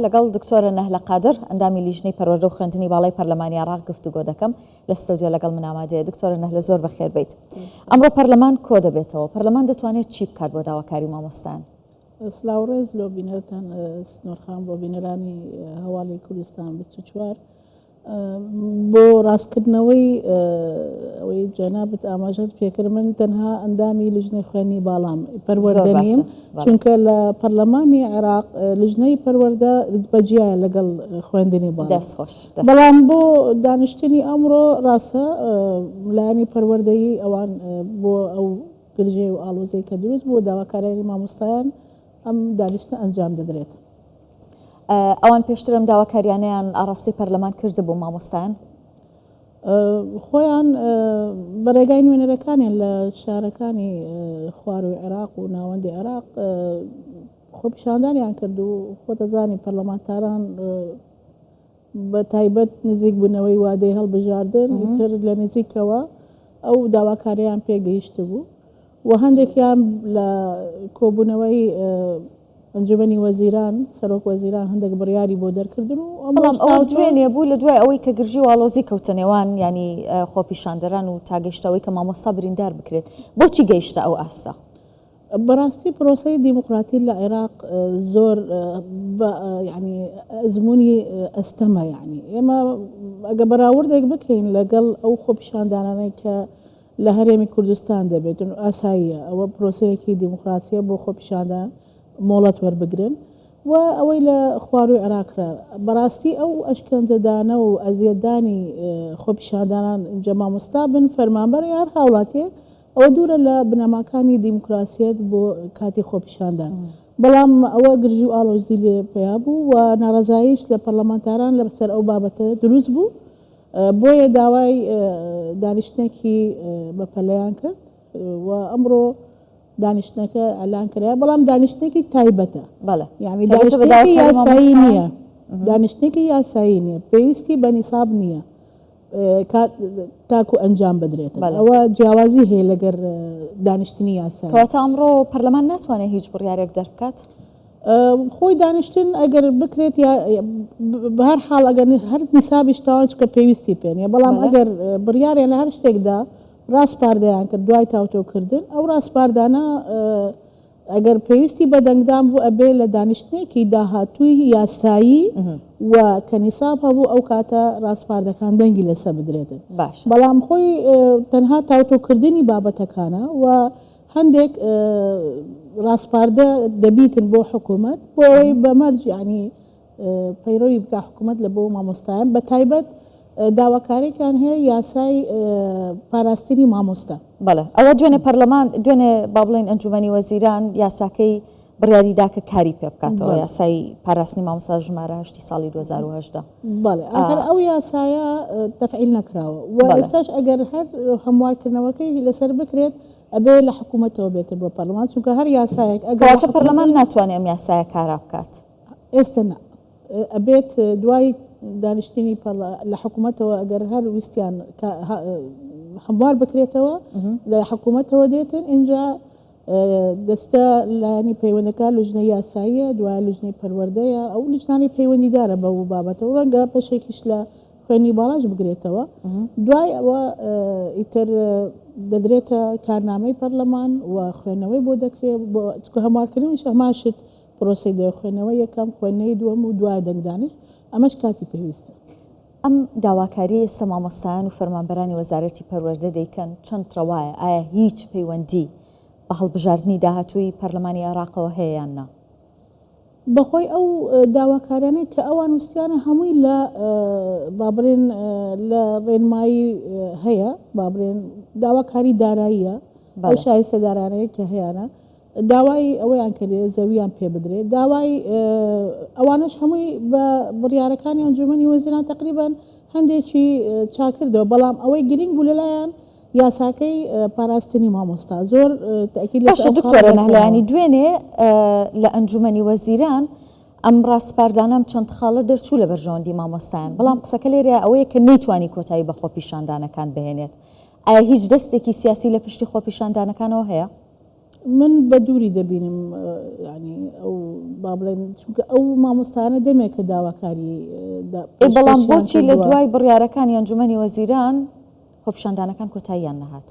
لەگەڵ دکتۆرە نەهلە قادر ئەندامی لیژنەی پەروەردە و خوێندنی باڵای پەرلەمانی عێراق گفتوگۆ دەکەم لە ستۆدیۆ لەگەڵ من ئامادەیە. دکتۆرە نەهلە زۆر بەخێر بیت. ئەمڕۆ پەرلەمان کۆ دەبێتەوە. پەرلەمان دەتوانێت چی بکات بۆ داواکاری مامۆستایان؟ سلااوڕێز لۆ بینەرتان سنوورخان بۆ بینەرانی هەواڵی کوردستان 24 بۆ ڕاستکردنەوەی ئەوەی جەنابەت ئاماژەت پێکرد من تەنها ئەندامی لیژنەی خوێنی باڵام پەروەردە نیم، چونکە لە پەرلەمانی عێراق لیژنەی پەروەردە بەجیایە لەگەڵ خوێندنی باڵا. بەڵام بۆ دانیشتنی ئەمڕۆ ڕاستە لایەنی پەروەردەیی ئەوان بۆ ئەو گرژێ و ئاڵۆزەی کە دروست بۆ داواکارانی مامۆستایان ئەم دانیشتە ئەنجام دەدرێت. ئەوان پێشتر ئەم داواکاریانەیان ئاڕاستی پەرلەمان کردە بۆ مامۆستایان؟ خۆیان بەڕێگای نوێنەرەکانیان لە شارەکانی خوار و عێراق و ناوەندی عێراق خۆپیشاندانیان کرد و خۆتەزانی پەرلەمانتاران بە تایبەت نزیک بوونەوەی وادەی هەڵبژاردن ئیتر لە نزیکەوە ئەو داواکاریان پێگەیشت بوو و هەندێکیان لە کۆبوونەوەی ئەنجومەنی وەزیران سەرۆک وەزیران هەندێک بڕیاری بۆ دەرکردن و ئەو دوێنێ بوو لە دوای ئەوەی کە گرژی و ئاڵۆزی کەوتە نێوان ینی خۆپیشاندەران و تاگەیشتەوەی کە مامۆستا بریندار بکرێت. بۆچی گەیشتە ئەو ئاستا؟ بەڕاستی پرۆسەی دیموکراتی لە عێراق زۆر ینی ئەزمموی ئەستەمە، یعنی ئێمە ئەگە بەراوردێک بکەین لەگەڵ ئەو خۆپیشاندانانەی کە لە هەرێمی کوردستان دەبێت ئاساییە ئەوە پرۆسەیەکی دیموکراسیە بۆ خۆپیشاندان مۆڵەت وەربگرن و ئەوەی لە خوار و عێراقرا بەڕاستی ئەو ئەشکەنجەدانە و ئەزیەتدانی خۆپیشاندانان اینجا مامۆستا بن فەرمانبەر یار هاوڵاتێ ئەوە دوورە لە بنەماکانی دیموکراسیەت بۆ کاتی خۆپیشاندان. بەڵام ئەوە گرژی و ئاڵۆزی لێ پیا بوو و ناڕزاییش لە پەرلەمانتاران لەسەر ئەو بابەتە دروست بوو، بۆیە داوای دانیشتێکی بەپەلەیان کرد و ئەمڕۆ دانیشتەکە ئەلان کرا، بەڵام دانیشتێکی تایبەتە، یعنی دانیشتێکی یاسایی نییە، دانیشتێکی یاسایی نییە، پێویستی بە نیساب نییە تاکو ئەنجام بدرێتن، ئەوە جیاوازی هەیە لەگەر دانیشتنی یاسایی. کەواتە ئەمڕۆ پەرلەمان ناتوانێت هیچ بڕیارێک دەربکات؟ خۆی دانیشتن ئەگەر بکرێت بە هەر حاڵ ئەگەر هەر نیسابیش تاوانچ کە پێویستی پێنیە، بەڵام ئەگەر بڕیارێن لە هەر شتێکدا ڕاستپاردەیان کرد دوای تاوتۆکردن، ئەو ڕاستپاردانە ئەگەر پێویستی بە دەنگدان بوو ئەبێ لە دانیشتێکی داهاتووی یاسایی و کە نیساب هەبوو ئەو کاتە ڕاستپاردەکان دەنگی لەسەر بدرێتن. بەڵام خۆی تەنها تاوتۆکردنی بابەتەکانە و هەندێک ڕاستپاردە دەبیتن بۆ حکوومەت بۆ ئەوەی بەمەرج ینی پەیڕەوی بکە حکوومەت لە بۆ مامۆستایان بە تایبەت داواکارێکیان هەیە یاسای پاراستنی مامۆستا. بەڵێ ئەوە دوێنێ پەرلەمان دوێنێ با بڵێن ئەنجومەنی وەزیران یاساکەی بڕیاریدا کە کاری پێ بکاتەوە یاسای پاراستنی مامۆستا ژمارە 8 ساڵی 2010. بەڵێ ئەگەر ئەو یاسایە تەفعیل نەکراوە و ئێستاش ئەگەر هەر هەموارکردنەوەکەی لەسەر بکرێت ئەبێ لە حکوومەتەوە بێتە بۆ پەرلەمان، چونکە هەر یاسایەک ئەگەر پەرلەمان ناتوانێت ئەم یاسایە کارا بکات ئێستا ئەبێت دوای دانیشتنی لە حکوومەتەوە ئەگەر هەر ویستیان هەموار بکرێتەوە لە حکوومەتەوە دێتن اینجا دەستە لایەنی پەیوەندەکان لیژنەی یاساییە، دوای لیژنەی پەروەردەیە، ئەو لیژنانی پەیوەندیدارە بە بابەتەوە ڕەنگە پەشێکیش لە خوێنی باڵاش بگرێتەوە، دوای ئەوە ئیتر دەدرێتە کارنامەی پەرلەمان و خوێندنەوەی بۆ دەکرێت بۆ هەموارکردنیش هەماشت پرۆسی دەخوێنەوە یەکەم خوێندنەی دووەم و دوای دەنگدانش ئەمەش کاتی پێویستە. ئەم داواکاری ئێستا مامۆستایان و فەرمانبەرانی وەزارەتی پەروەردە دەیکەن چەند ڕەوایە؟ ئایا هیچ پەیوەندی بە هەڵبژاردننی داهاتووی پەرلەمانی عێراقەوە هەیە یان نا؟ بەخۆی ئەو داواکاریانەی کە ئەوان وستیانە هەمووی لە بابرێن لە ڕێنمایی هەیە، بابرێن داواکاری داراییە، ئەو شایستە دارانەیە کە هەیەە داوای ئەوەیان کردێ زەویان پێ بدرێت، داوای ئەوانش هەمووی بە بڕیارەکانی ئەنجومەنی وەزیران تقریبان هەندێکی چاکردەوە، بەڵام ئەوەی گرنگ بوو لەلایەن یاساکەی پاراستنی مامۆستا زۆر تاکید لە دکتۆرە نەهلەیانی دوێنێ لە ئەنجومەنی وەزیران ئەم ڕاستپاردانەم چەند خاڵە دەرچوو لە بەرژەوەندی مامۆستایان، بەڵام قسەکە لێرە ئەوەیە کە نەیتوانی کۆتایی بە خۆپیشاندانەکان بهێنێت. ئایا هیچ دەستێکی سیاسی لە پشتی خۆپیشاندانەکانەوە هەیە؟ من بە دووری دەبینم ینی ئەو با بڵێن چونکە ئەو مامۆستانە دەمێک کە داواکاری بەڵام بۆچی لە دوای بڕیارەکانی ئەنجومەنی وەزیران خۆپیشاندانەکان کۆتاییان نەهات؟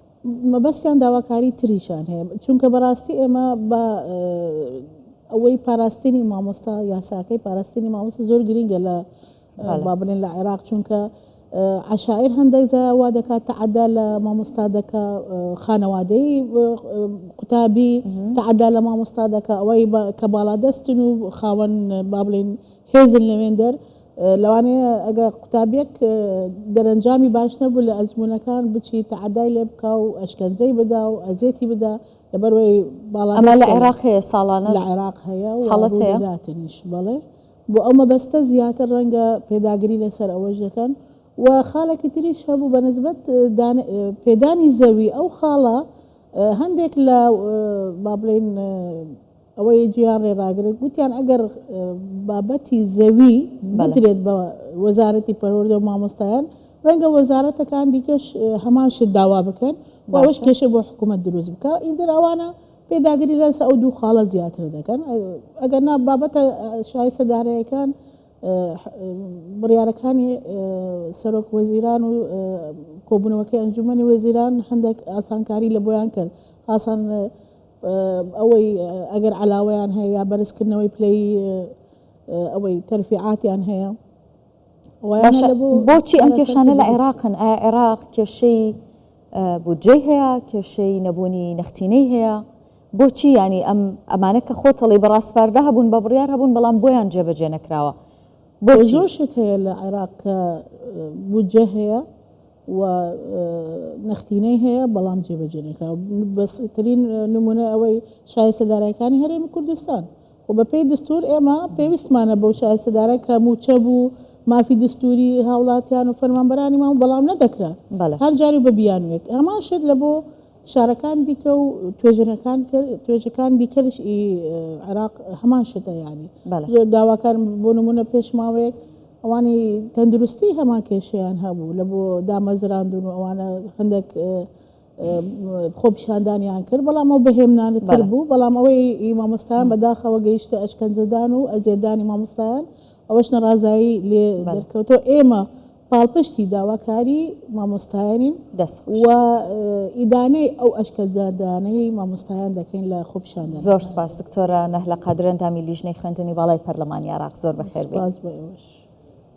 مەبەستیان داواکاری تریشان هەیە چونکە بەڕاستی ئێمە بە ئەوەی پاراستنی مامۆستا یاساکەی پاراستنی مامۆستا زۆر گرنگە لە با بڵێن لە عێراق چونکە عشائر هەندێک وا دەکات تەعەدا لە مامۆستا دەکا خانەوادەی قوتابی تەعەدا لە مامۆستا دەکا ئەوەی کە باڵادەستن و خاوەن با بڵێن هێزن لەوێندەر لەوانەیە ئەگە قوتابیەک دەرەنجامی باش نەبوو لە ئەزمونونەکان بچی تەعەدای لێ بکا و ئەشکەنجەی بدا و ئەزیێتی بدا لەبەرەوەی ئەمە لە عێراق هەیە ساڵانە لە عێراق هەیە وڵاتنیش بڵێ بۆ ئەو مەبەستە زیاتر ڕەنگە پێداگری لەسەر ئەوەش دەکەن و خاڵێکی تریش هەبوو بە نسبەت پێدانی زەوی ئەو خاڵە هەندێک لە با بڵێن ئەوەی جیان ڕێڕاگرن گوتیان ئەگەر بابەتی زەوی بدرێت بە وەزارەتی پەروەردە و مامۆستایان ڕەنگە وەزارەتەکان دیکەش هەمان شت داوا بکەن و ئەوەش کێشە بۆ حکوومەت دروست بکە ئیدر ئەوانە پێداگری لەسەر ئەو دوو خاڵە زیاتر دەکەن ئەگەر نا بابەتە شایستەدارەیەکان بڕیارەکانی سەرۆک وەزیران و کۆبوونەوەکەی ئەنجومەنی وەزیران هەندێک ئاسانکاری لە بۆیان کرد ئاسان ئەوەی ئەگەر علاوەیان هەیە یا بەرزکردنەوەی پلەی ئەوەی تەرفیعاتیان هەیە بۆچی ئەم کێشانە لە عێراقن؟ ئایا عێراق کێشەی بودجەی هەیە کێشەی نەبوونی نەختینەی هەیە؟ بۆچی ینی ئەمانە کە خۆتەڵی بەڕاستپاردا هەبوون بە بڕیار هەبوون بەڵام بۆیان جێبەجێ نەکراوە؟ زۆر شت هەیە لە عێراق کە بودجە هەیە و نەختینەی هەیە بەڵام جێبەجێ نەکراوە بەسترین نمونە ئەوەی شایستەدارەکانی هەرێمی کوردستان و بە پێی دستور ئێمە پێویستمانە بەو شایستەدارە کە موچە بوو مافی دستوری هاوڵاتیان و فەرمانبەرانی مام بەڵام نەدەکرا هەر جاری بە بیانوێک ئەمان شت لە بۆ شارەکان دیکە و توێژەکان دیکەش عێراق هەمان شتە ینی زۆر داواکان بۆ نمونە پێش ماوەیەک ئەوانی تەندروستی هەمان کێشیان هەبوو لە بۆ دامەزراندون و ئەوانە هەندێک خۆپیشاندانیان کرد بەڵام ئەو بەهێمنانتر بوو بەڵام ئەوەی مامۆستایان بەداخەوە گەیشتە ئەشکەنجەدان و ئەزێدانی مامۆستایان ئەوەش نەڕازایی لێ دەرکەوتەوە ئێمە پاڵپشتی داواکاری مامۆستایانین و ئیدانەی ئەو ئەشکەنجەدانەی مامۆستایان دەکەین لە خۆپیشاندان. زۆر سپاس دکتۆرە نەهلە قادرە ئەندامی لیژنەی خوێندنی باڵای پەرلەمانی عێراق زۆر بەخێر بێت.